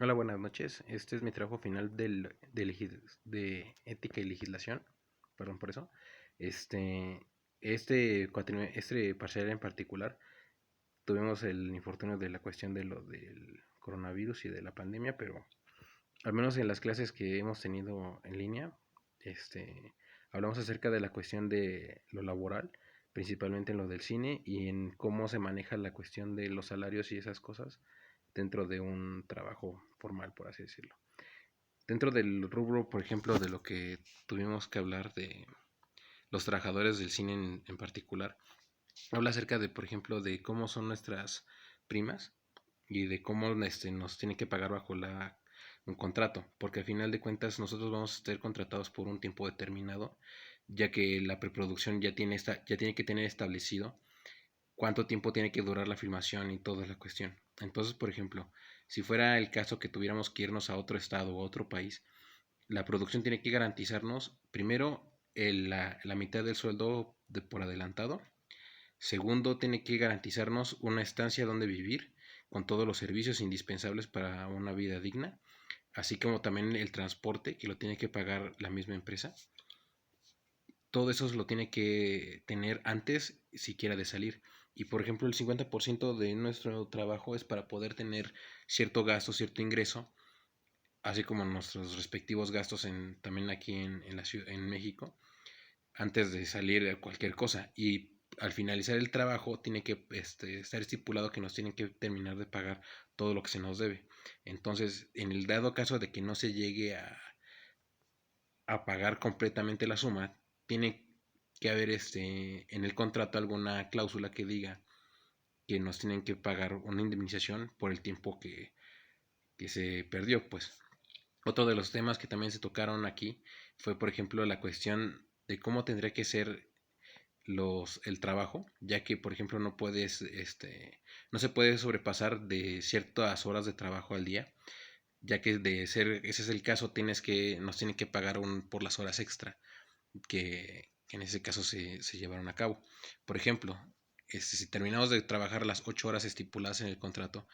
Hola, buenas noches. Este es mi trabajo final de ética y legislación. Perdón por eso. Este, este parcial en particular, tuvimos el infortunio de la cuestión de lo del coronavirus y de la pandemia, pero al menos en las clases que hemos tenido en línea, hablamos acerca de la cuestión de lo laboral, principalmente en lo del cine y en cómo se maneja la cuestión de los salarios y esas cosas dentro de un trabajo formal, por así decirlo. Dentro del rubro, por ejemplo, de lo que tuvimos que hablar de los trabajadores del cine en particular, habla acerca de, por ejemplo, de cómo son nuestras primas y de cómo nos tienen que pagar bajo un contrato, porque al final de cuentas nosotros vamos a estar contratados por un tiempo determinado, ya que la preproducción ya tiene que tener establecido cuánto tiempo tiene que durar la filmación y toda la cuestión. Entonces, por ejemplo, si fuera el caso que tuviéramos que irnos a otro estado o a otro país, la producción tiene que garantizarnos, primero, la mitad del sueldo por adelantado. Segundo, tiene que garantizarnos una estancia donde vivir, con todos los servicios indispensables para una vida digna, así como también el transporte, que lo tiene que pagar la misma empresa. Todo eso lo tiene que tener antes siquiera de salir. Y por ejemplo, el 50% de nuestro trabajo es para poder tener cierto gasto, cierto ingreso, así como nuestros respectivos gastos también aquí en la ciudad, en México, antes de salir de cualquier cosa. Y al finalizar el trabajo tiene que estar estipulado que nos tienen que terminar de pagar todo lo que se nos debe. Entonces, en el dado caso de que no se llegue a pagar completamente la suma, tiene que haber en el contrato alguna cláusula que diga que nos tienen que pagar una indemnización por el tiempo que se perdió, pues. Otro de los temas que también se tocaron aquí fue, por ejemplo, la cuestión de cómo tendría que ser el trabajo, ya que, por ejemplo, no se puede sobrepasar de ciertas horas de trabajo al día, ya que de ser ese es el caso, nos tienen que pagar por las horas extra que en ese caso se llevaron a cabo. Por ejemplo, si terminamos de trabajar las 8 horas estipuladas en el contrato,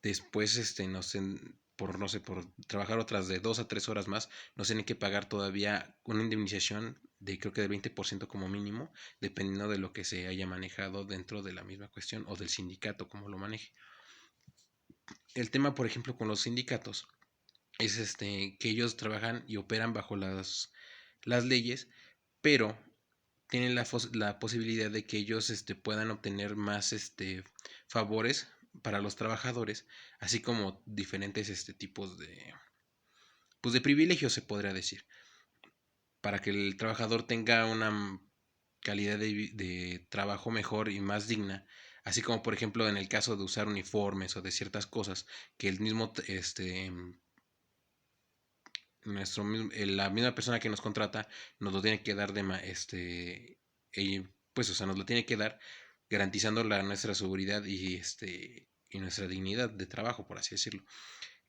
después por no sé, por trabajar otras de 2 a 3 horas más, nos tienen que pagar todavía una indemnización de creo que del 20% como mínimo, dependiendo de lo que se haya manejado dentro de la misma cuestión o del sindicato como lo maneje. El tema, por ejemplo, con los sindicatos es que ellos trabajan y operan bajo las leyes, pero tienen la posibilidad de que ellos puedan obtener más favores para los trabajadores, así como diferentes tipos pues de privilegios, se podría decir, para que el trabajador tenga una calidad de trabajo mejor y más digna, así como por ejemplo en el caso de usar uniformes o de ciertas cosas que la misma persona que nos contrata nos lo tiene que dar pues o sea, nos lo tiene que dar garantizando nuestra seguridad y nuestra dignidad de trabajo, por así decirlo.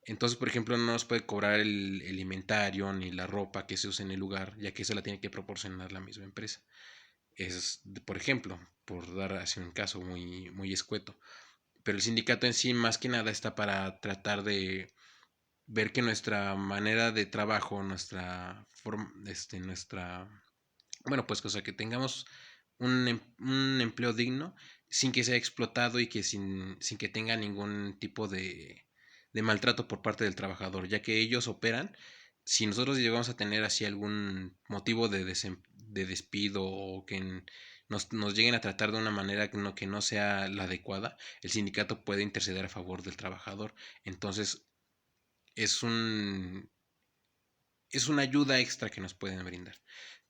Entonces, por ejemplo, no nos puede cobrar el inventario ni la ropa que se usa en el lugar, ya que eso la tiene que proporcionar la misma empresa. Por ejemplo, por dar así un caso muy escueto. Pero el sindicato en sí, más que nada, está para tratar de ver que nuestra manera de trabajo, bueno, pues, o sea, que tengamos un empleo digno sin que sea explotado y que sin que tenga ningún tipo de maltrato por parte del trabajador, ya que ellos operan. Si nosotros llegamos a tener así algún motivo de despido o que nos lleguen a tratar de una manera que no sea la adecuada, el sindicato puede interceder a favor del trabajador. Entonces, es un, es una ayuda extra que nos pueden brindar.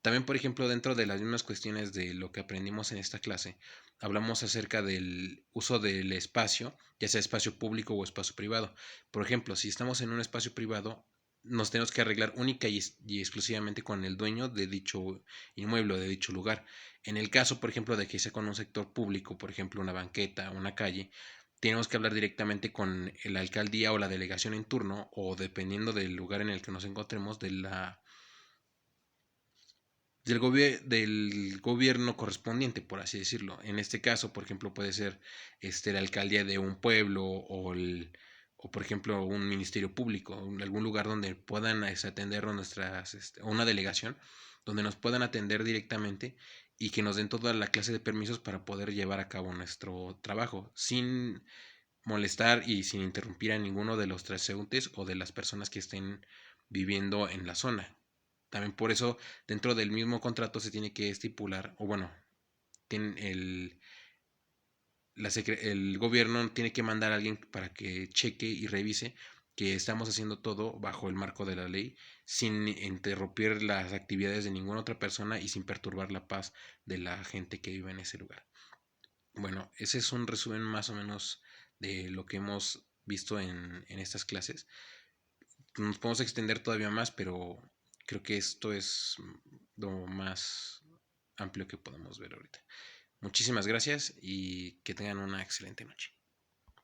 También, por ejemplo, dentro de las mismas cuestiones de lo que aprendimos en esta clase, hablamos acerca del uso del espacio, ya sea espacio público o espacio privado. Por ejemplo, si estamos en un espacio privado, nos tenemos que arreglar única y exclusivamente con el dueño de dicho inmueble o de dicho lugar. En el caso, por ejemplo, de que sea con un sector público, por ejemplo, una banqueta, una calle, tenemos que hablar directamente con la alcaldía o la delegación en turno, o dependiendo del lugar en el que nos encontremos, del gobierno correspondiente, por así decirlo. En este caso, por ejemplo, puede ser la alcaldía de un pueblo o por ejemplo un ministerio público, algún lugar donde puedan atender nuestras, o una delegación, donde nos puedan atender directamente y que nos den toda la clase de permisos para poder llevar a cabo nuestro trabajo sin molestar y sin interrumpir a ninguno de los transeúntes o de las personas que estén viviendo en la zona. También por eso dentro del mismo contrato se tiene que estipular, o bueno, el gobierno tiene que mandar a alguien para que cheque y revise que estamos haciendo todo bajo el marco de la ley, sin interrumpir las actividades de ninguna otra persona y sin perturbar la paz de la gente que vive en ese lugar. Bueno, ese es un resumen más o menos de lo que hemos visto en estas clases. Nos podemos extender todavía más, pero creo que esto es lo más amplio que podemos ver ahorita. Muchísimas gracias y que tengan una excelente noche.